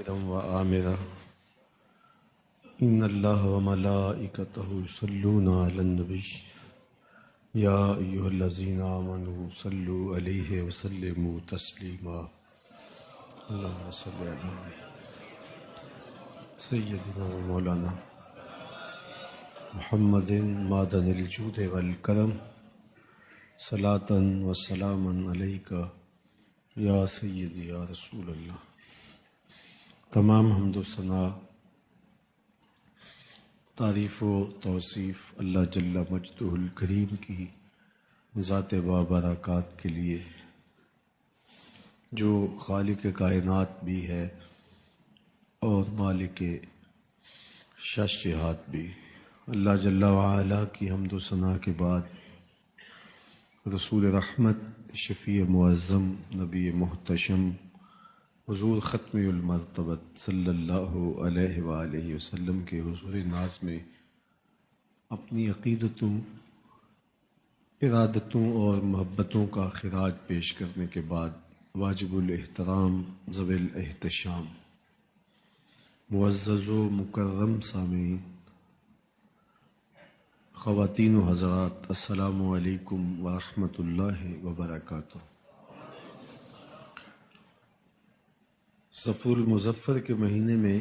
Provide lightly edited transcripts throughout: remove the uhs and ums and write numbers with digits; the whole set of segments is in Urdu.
وآمرا إن الله وملائكته يصلون على النبي يا أيها الذين آمنوا صلوا عليه وسلموا تسليما اللهم صل على سيدنا ومولانا محمد معدن الجود والكرم صلاة وسلاما عليك یا سیدی یا رسول اللہ۔ تمام حمد و ثنا، تعریف و توصیف اللہ جل مجدہ الکریم کی ذات بابرکات کے لیے، جو خالق کائنات بھی ہے اور مالک شش جہات بھی۔ اللہ جل وعلا کی حمد و ثنا کے بعد رسول رحمت، شفیع معظم، نبی محتشم، حضور ختم المرتبت صلی اللہ علیہ وآلہ وسلم کے حضور ناز میں اپنی عقیدتوں، ارادتوں اور محبتوں کا خراج پیش کرنے کے بعد واجب الاحترام ذوی الاحتشام معزز و مکرم سامعین، خواتین و حضرات، السلام علیکم ورحمۃ اللہ وبرکاتہ۔ صفر المظفر کے مہینے میں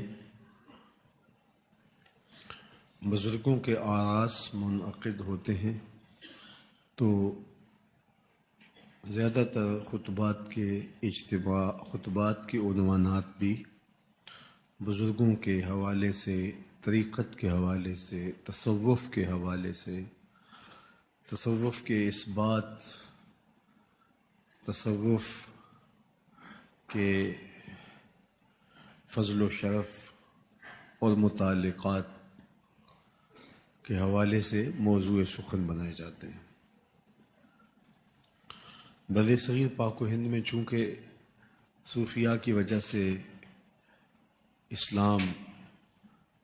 بزرگوں کے آراس منعقد ہوتے ہیں، تو زیادہ تر خطبات کے اجتماع، خطبات کے عنوانات بھی بزرگوں کے حوالے سے، طریقت کے حوالے سے، تصوف کے حوالے سے، تصوف کے اثبات، تصوف کے فضل و شرف اور متعلقات کے حوالے سے موضوع سخن بنائے جاتے ہیں۔ بر صغیر پاک و ہند میں چونکہ صوفیاء کی وجہ سے اسلام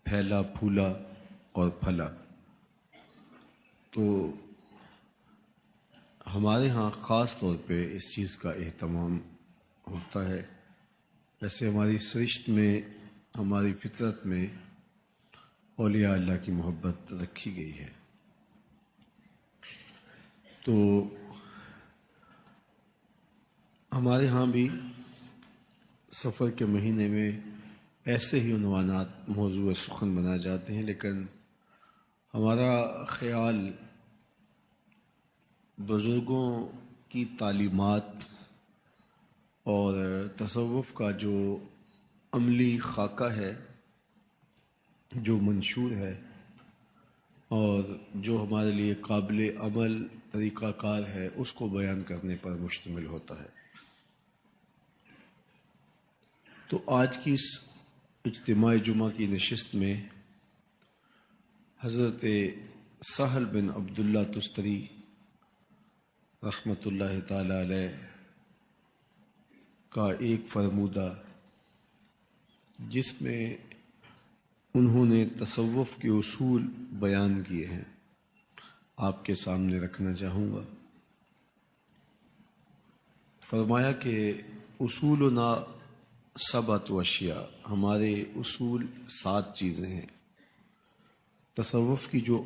پھیلا، پھولا اور پھلا، تو ہمارے ہاں خاص طور پہ اس چیز کا اہتمام ہوتا ہے۔ ویسے ہماری سرشت میں، ہماری فطرت میں اولیاء اللہ کی محبت رکھی گئی ہے، تو ہمارے ہاں بھی سفر کے مہینے میں ایسے ہی عنوانات موضوع سخن بنائے جاتے ہیں، لیکن ہمارا خیال بزرگوں کی تعلیمات اور تصوف کا جو عملی خاکہ ہے، جو منشور ہے اور جو ہمارے لیے قابل عمل طریقہ کار ہے، اس کو بیان کرنے پر مشتمل ہوتا ہے۔ تو آج کی اس اجتماع جمعہ کی نشست میں حضرت سہل بن عبداللہ تستری رحمۃ اللہ تعالی علیہ کا ایک فرمودہ، جس میں انہوں نے تصوف کے اصول بیان کیے ہیں، آپ کے سامنے رکھنا چاہوں گا۔ فرمایا کہ اصولنا سبعۃ اشیاء، ہمارے اصول 7 چیزیں ہیں۔ تصوف کی جو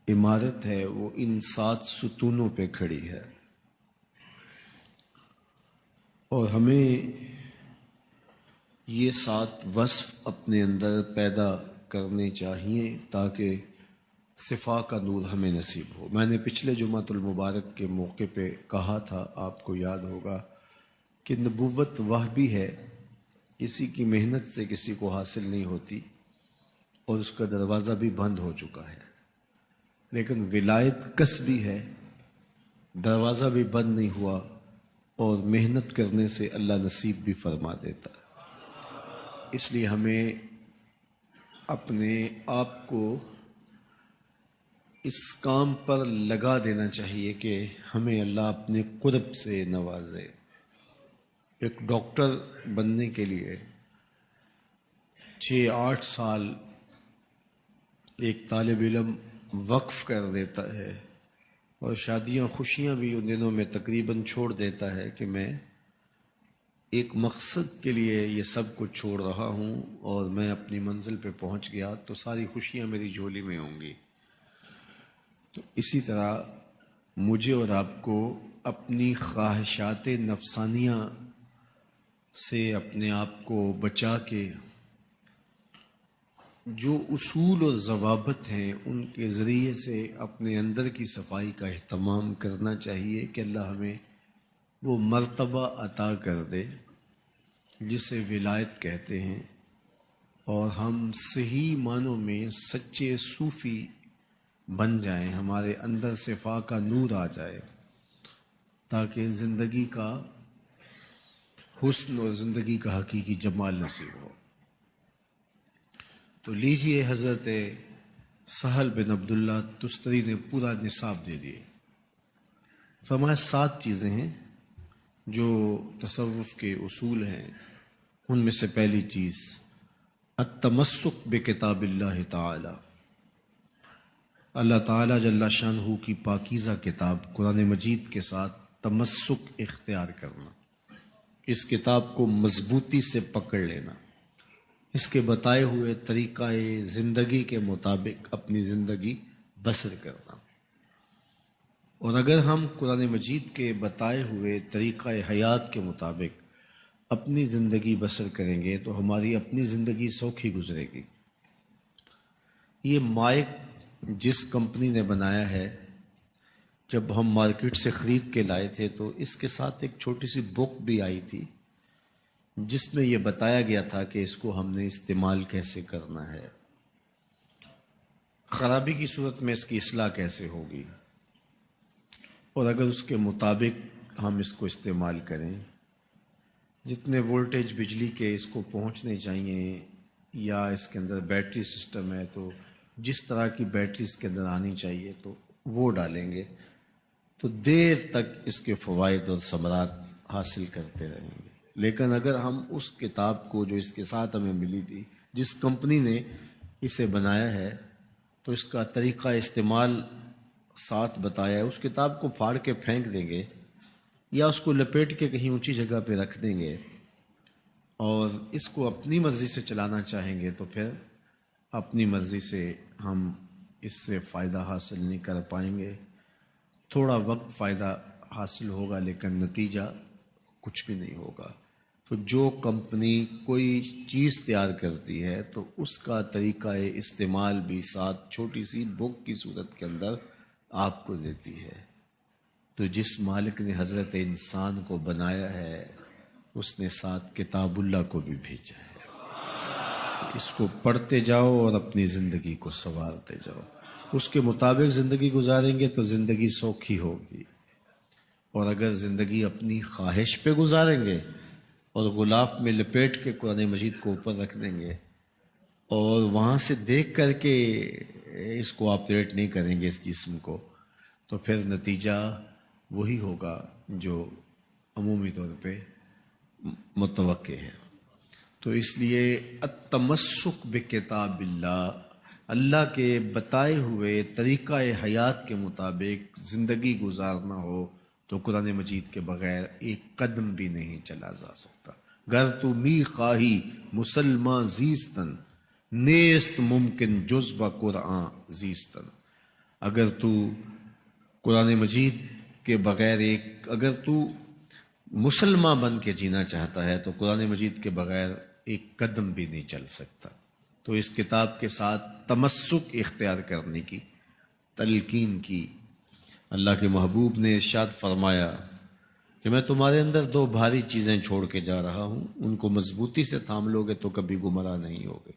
عمارت ہے وہ ان 7 ستونوں پہ کھڑی ہے، اور ہمیں یہ 7 وصف اپنے اندر پیدا کرنے چاہیے تاکہ صفا کا نور ہمیں نصیب ہو۔ میں نے پچھلے جمعۃ المبارک کے موقع پہ کہا تھا، آپ کو یاد ہوگا، کہ نبوت وہبی ہے، کسی کی محنت سے کسی کو حاصل نہیں ہوتی، اور اس کا دروازہ بھی بند ہو چکا ہے، لیکن ولایت کسبی ہے، دروازہ بھی بند نہیں ہوا، اور محنت کرنے سے اللہ نصیب بھی فرما دیتا ہے۔ اس لیے ہمیں اپنے آپ کو اس کام پر لگا دینا چاہیے کہ ہمیں اللہ اپنے قرب سے نوازے۔ ایک ڈاکٹر بننے کے لیے 6-8 سال ایک طالب علم وقف کر دیتا ہے، اور شادیاں خوشیاں بھی ان دنوں میں تقریباً چھوڑ دیتا ہے کہ میں ایک مقصد کے لیے یہ سب کچھ چھوڑ رہا ہوں اور میں اپنی منزل پہ پہنچ گیا تو ساری خوشیاں میری جھولی میں ہوں گی. تو اسی طرح مجھے اور آپ کو اپنی خواہشات نفسانیہ سے اپنے آپ کو بچا کے جو اصول اور ضوابط ہیں ان کے ذریعے سے اپنے اندر کی صفائی کا اہتمام کرنا چاہیے کہ اللہ ہمیں وہ مرتبہ عطا کر دے جسے ولایت کہتے ہیں، اور ہم صحیح معنوں میں سچے صوفی بن جائیں، ہمارے اندر صفا کا نور آ جائے تاکہ زندگی کا حسن اور زندگی کا حقیقی جمال نصیب ہو. تو لیجئے، حضرت سہل بن عبداللہ تستری نے پورا نصاب دے دیے. فرمایا 7 چیزیں ہیں جو تصوف کے اصول ہیں. ان میں سے پہلی چیز التمسک بکتاب اللہ تعالی، اللہ تعالی جل شانہ کی پاکیزہ کتاب قرآن مجید کے ساتھ تمسک اختیار کرنا، اس کتاب کو مضبوطی سے پکڑ لینا، اس کے بتائے ہوئے طریقہ زندگی کے مطابق اپنی زندگی بسر کرنا. اور اگر ہم قرآن مجید کے بتائے ہوئے طریقہ حیات کے مطابق اپنی زندگی بسر کریں گے تو ہماری اپنی زندگی سوکھی گزرے گی. یہ مائک جس کمپنی نے بنایا ہے، جب ہم مارکیٹ سے خرید کے لائے تھے تو اس کے ساتھ ایک چھوٹی سی بک بھی آئی تھی جس میں یہ بتایا گیا تھا کہ اس کو ہم نے استعمال کیسے کرنا ہے، خرابی کی صورت میں اس کی اصلاح کیسے ہوگی، اور اگر اس کے مطابق ہم اس کو استعمال کریں، جتنے وولٹیج بجلی کے اس کو پہنچنے چاہیے یا اس کے اندر بیٹری سسٹم ہے تو جس طرح کی بیٹری اس کے اندر آنی چاہیے تو وہ ڈالیں گے تو دیر تک اس کے فوائد اور ثمرات حاصل کرتے رہیں گے. لیکن اگر ہم اس کتاب کو جو اس کے ساتھ ہمیں ملی تھی، جس کمپنی نے اسے بنایا ہے، تو اس کا طریقہ استعمال ساتھ بتایا ہے، اس کتاب کو پھاڑ کے پھینک دیں گے یا اس کو لپیٹ کے کہیں اونچی جگہ پہ رکھ دیں گے اور اس کو اپنی مرضی سے چلانا چاہیں گے تو پھر اپنی مرضی سے ہم اس سے فائدہ حاصل نہیں کر پائیں گے. تھوڑا وقت فائدہ حاصل ہوگا لیکن نتیجہ کچھ بھی نہیں ہوگا. تو جو کمپنی کوئی چیز تیار کرتی ہے تو اس کا طریقہ استعمال بھی ساتھ چھوٹی سی بک کی صورت کے اندر آپ کو دیتی ہے. تو جس مالک نے حضرت انسان کو بنایا ہے اس نے ساتھ کتاب اللہ کو بھی بھیجا ہے. اس کو پڑھتے جاؤ اور اپنی زندگی کو سنوارتے جاؤ. اس کے مطابق زندگی گزاریں گے تو زندگی سوکھی ہوگی، اور اگر زندگی اپنی خواہش پہ گزاریں گے اور غلاف میں لپیٹ کے قرآن مجید کو اوپر رکھ دیں گے اور وہاں سے دیکھ کر کے اس کو آپریٹ نہیں کریں گے اس جسم کو، تو پھر نتیجہ وہی ہوگا جو عمومی طور پہ متوقع ہے. تو اس لیے التمسک بکتاب اللہ، اللہ کے بتائے ہوئے طریقہ حیات کے مطابق زندگی گزارنا ہو تو قرآن مجید کے بغیر ایک قدم بھی نہیں چلا جا سکتا. گر تو می خواہی مسلمان زیستن، نیست ممکن جز با قرآن زیستن. اگر تو قرآن مجید کے بغیر اگر تو مسلمان بن کے جینا چاہتا ہے تو قرآن مجید کے بغیر ایک قدم بھی نہیں چل سکتا. تو اس کتاب کے ساتھ تمسک اختیار کرنے کی تلقین کی. اللہ کے محبوب نے ارشاد فرمایا کہ میں تمہارے اندر 2 بھاری چیزیں چھوڑ کے جا رہا ہوں، ان کو مضبوطی سے تھام لو گے تو کبھی گمراہ نہیں ہوگے.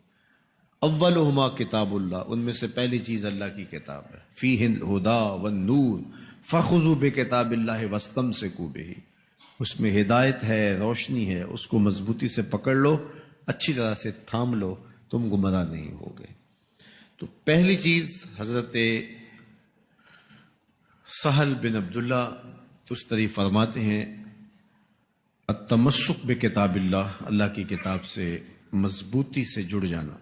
اولہما کتاب اللہ، ان میں سے پہلی چیز اللہ کی کتاب ہے. فیہ الہدی والنور فخذوا بکتاب اللہ واستمسکوا بہ، اس میں ہدایت ہے، روشنی ہے، اس کو مضبوطی سے پکڑ لو، اچھی طرح سے تھام لو، تم گمراہ نہیں ہوگے. تو پہلی چیز حضرت سہل بن عبداللہ تستری فرماتے ہیں التمسک بکتاب اللہ، اللہ کی کتاب سے مضبوطی سے جڑ جانا.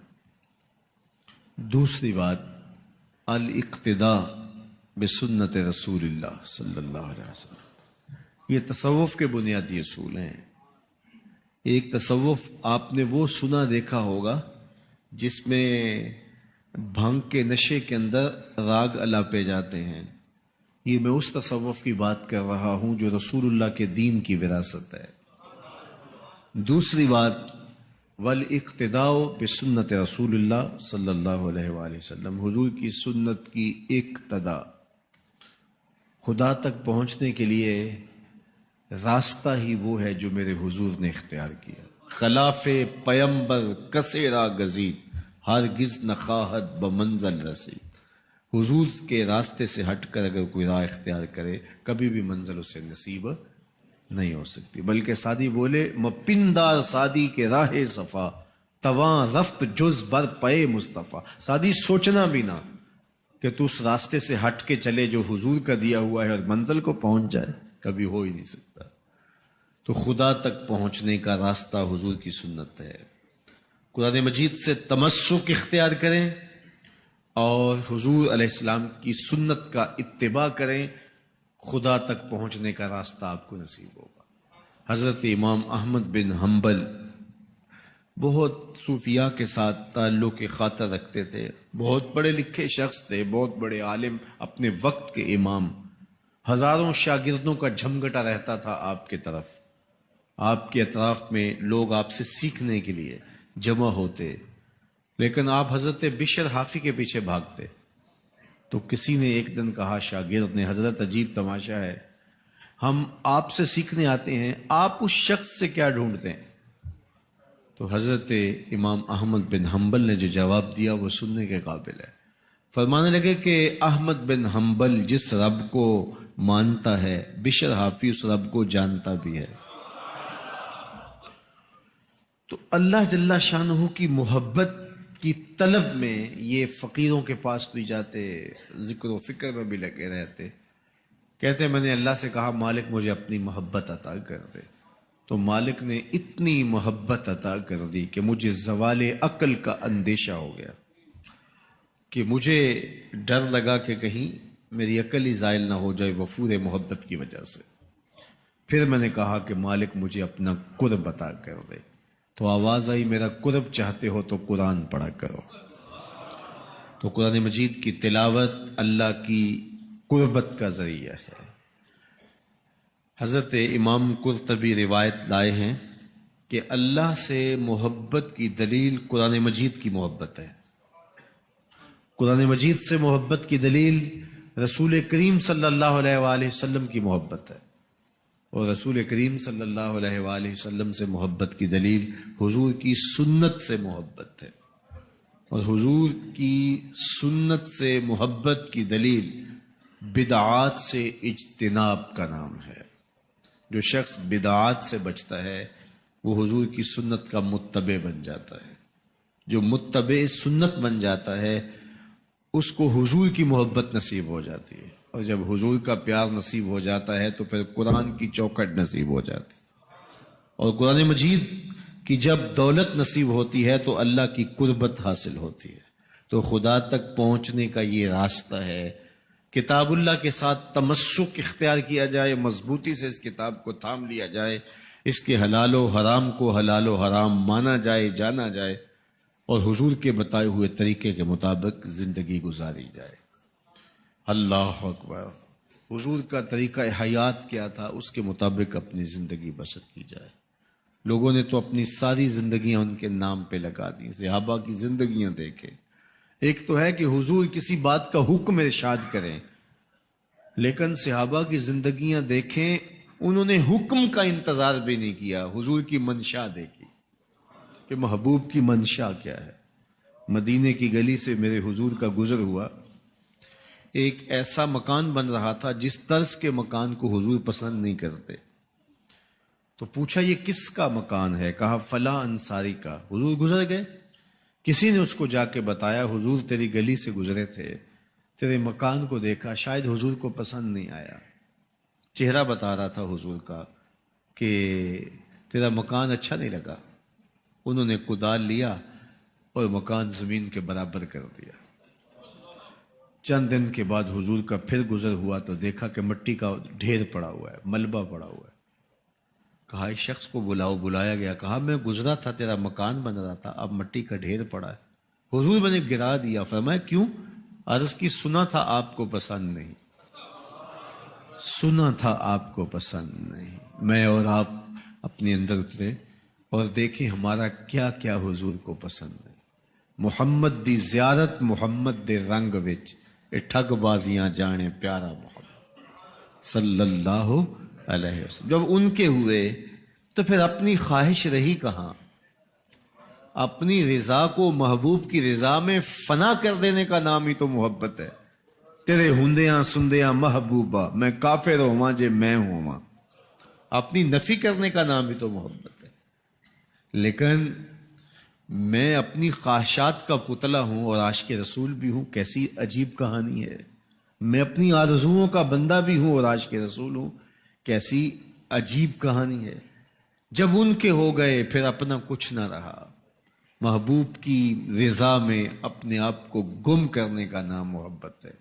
دوسری بات الاقتداء بسنت رسول اللہ صلی اللہ علیہ وسلم. یہ تصوف کے بنیادی اصول ہیں. ایک تصوف آپ نے وہ سنا دیکھا ہوگا جس میں بھنگ کے نشے کے اندر راگ الاپے جاتے ہیں. یہ میں اس تصوف کی بات کر رہا ہوں جو رسول اللہ کے دین کی وراثت ہے. دوسری بات، والاقتداء بسنت رسول اللہ صلی اللہ علیہ وآلہ وسلم، حضور کی سنت کی اقتداء. خدا تک پہنچنے کے لیے راستہ ہی وہ ہے جو میرے حضور نے اختیار کیا. خلاف پیمبر کسے را گزید، ہرگز نخواہد بمنزل رسید. حضور کے راستے سے ہٹ کر اگر کوئی راہ اختیار کرے کبھی بھی منزل اسے نصیب نہیں ہو سکتی. بلکہ سادی بولے مپندار سادی کے راہ صفا، تواں رفت جز بر پے مصطفیٰ. سادی سوچنا بھی نہ کہ تو اس راستے سے ہٹ کے چلے جو حضور کا دیا ہوا ہے اور منزل کو پہنچ جائے، کبھی ہو ہی نہیں سکتا. تو خدا تک پہنچنے کا راستہ حضور کی سنت ہے. قرآن مجید سے تمسک اختیار کریں اور حضور علیہ السلام کی سنت کا اتباع کریں، خدا تک پہنچنے کا راستہ آپ کو نصیب ہوگا. حضرت امام احمد بن حنبل بہت صوفیاء کے ساتھ تعلق خاطر رکھتے تھے، بہت بڑے لکھے شخص تھے، بہت بڑے عالم، اپنے وقت کے امام. ہزاروں شاگردوں کا جھمگٹا رہتا تھا آپ کی طرف. آپ کے اطراف میں لوگ آپ سے سیکھنے کے لیے جمع ہوتے، لیکن آپ حضرت بشر حافی کے پیچھے بھاگتے. تو کسی نے ایک دن کہا شاگرد نے، حضرت عجیب تماشا ہے، ہم آپ سے سیکھنے آتے ہیں، آپ اس شخص سے کیا ڈھونڈتے ہیں؟ تو حضرت امام احمد بن حنبل نے جو جواب دیا وہ سننے کے قابل ہے. فرمانے لگے کہ احمد بن حنبل جس رب کو مانتا ہے، بشر حافی اس رب کو جانتا بھی ہے. تو اللہ جل شانہ کی محبت کی طلب میں یہ فقیروں کے پاس بھی جاتے، ذکر و فکر میں بھی لگے رہتے. کہتے میں نے اللہ سے کہا مالک مجھے اپنی محبت عطا کر دے. تو مالک نے اتنی محبت عطا کر دی کہ مجھے زوال عقل کا اندیشہ ہو گیا، کہ مجھے ڈر لگا کہ کہیں میری عقل ہی زائل نہ ہو جائے وفور محبت کی وجہ سے. پھر میں نے کہا کہ مالک مجھے اپنا قرب عطا کر دے. تو آواز آئی میرا قرب چاہتے ہو تو قرآن پڑھا کرو. تو قرآن مجید کی تلاوت اللہ کی قربت کا ذریعہ ہے. حضرت امام قرطبی روایت لائے ہیں کہ اللہ سے محبت کی دلیل قرآن مجید کی محبت ہے. قرآن مجید سے محبت کی دلیل رسول کریم صلی اللہ علیہ وآلہ وسلم کی محبت ہے، اور رسول کریم صلی اللہ علیہ وآلہ وسلم سے محبت کی دلیل حضور کی سنت سے محبت ہے، اور حضور کی سنت سے محبت کی دلیل بدعات سے اجتناب کا نام ہے. جو شخص بدعات سے بچتا ہے وہ حضور کی سنت کا متبع بن جاتا ہے. جو متبع سنت بن جاتا ہے اس کو حضور کی محبت نصیب ہو جاتی ہے، اور جب حضور کا پیار نصیب ہو جاتا ہے تو پھر قرآن کی چوکھٹ نصیب ہو جاتی، اور قرآن مجید کی جب دولت نصیب ہوتی ہے تو اللہ کی قربت حاصل ہوتی ہے. تو خدا تک پہنچنے کا یہ راستہ ہے. کتاب اللہ کے ساتھ تمسک اختیار کیا جائے، مضبوطی سے اس کتاب کو تھام لیا جائے، اس کے حلال و حرام کو حلال و حرام مانا جائے، جانا جائے، اور حضور کے بتائے ہوئے طریقے کے مطابق زندگی گزاری جائے. اللہ اکبر. حضور کا طریقہ حیات کیا تھا اس کے مطابق اپنی زندگی بسر کی جائے. لوگوں نے تو اپنی ساری زندگیاں ان کے نام پہ لگا دی. صحابہ کی زندگیاں دیکھیں. ایک تو ہے کہ حضور کسی بات کا حکم ارشاد کریں، لیکن صحابہ کی زندگیاں دیکھیں، انہوں نے حکم کا انتظار بھی نہیں کیا، حضور کی منشا دیکھی کہ محبوب کی منشا کیا ہے. مدینے کی گلی سے میرے حضور کا گزر ہوا، ایک ایسا مکان بن رہا تھا جس طرز کے مکان کو حضور پسند نہیں کرتے. تو پوچھا یہ کس کا مکان ہے؟ کہا فلاں انصاری کا. حضور گزر گئے، کسی نے اس کو جا کے بتایا حضور تیری گلی سے گزرے تھے، تیرے مکان کو دیکھا، شاید حضور کو پسند نہیں آیا. چہرہ بتا رہا تھا حضور کا کہ تیرا مکان اچھا نہیں لگا. انہوں نے کدال لیا اور مکان زمین کے برابر کر دیا. چند دن کے بعد حضور کا پھر گزر ہوا تو دیکھا کہ مٹی کا ڈھیر پڑا ہوا ہے، ملبہ پڑا ہوا ہے. کہا اس شخص کو بلاؤ. بلایا گیا. کہا میں گزرا تھا تیرا مکان بن رہا تھا, اب مٹی کا ڈھیر پڑا ہے. حضور میں نے گرا دیا. فرمایا کیوں؟ عرض کی سنا تھا آپ کو پسند نہیں, سنا تھا آپ کو پسند نہیں. میں اور آپ اپنے اندر اترے اور دیکھیں ہمارا کیا کیا حضور کو پسند ہے. محمد دی زیارت محمد دے رنگ وچ اے ٹھگ بازیاں جانے پیارا محمد صلی اللہ علیہ وسلم. جب ان کے ہوئے تو پھر اپنی خواہش رہی کہاں؟ اپنی رضا کو محبوب کی رضا میں فنا کر دینے کا نام ہی تو محبت ہے. تیرے ہندیاں سندیاں محبوبہ میں کافر ہواں جے میں ہواں, اپنی نفی کرنے کا نام ہی تو محبت ہے. لیکن میں اپنی خواہشات کا پتلا ہوں اور عاشق رسول بھی ہوں. کیسی عجیب کہانی ہے. میں اپنی آرزوؤں کا بندہ بھی ہوں اور عاشق رسول ہوں. کیسی عجیب کہانی ہے. جب ان کے ہو گئے پھر اپنا کچھ نہ رہا. محبوب کی رضا میں اپنے آپ کو گم کرنے کا نام محبت ہے.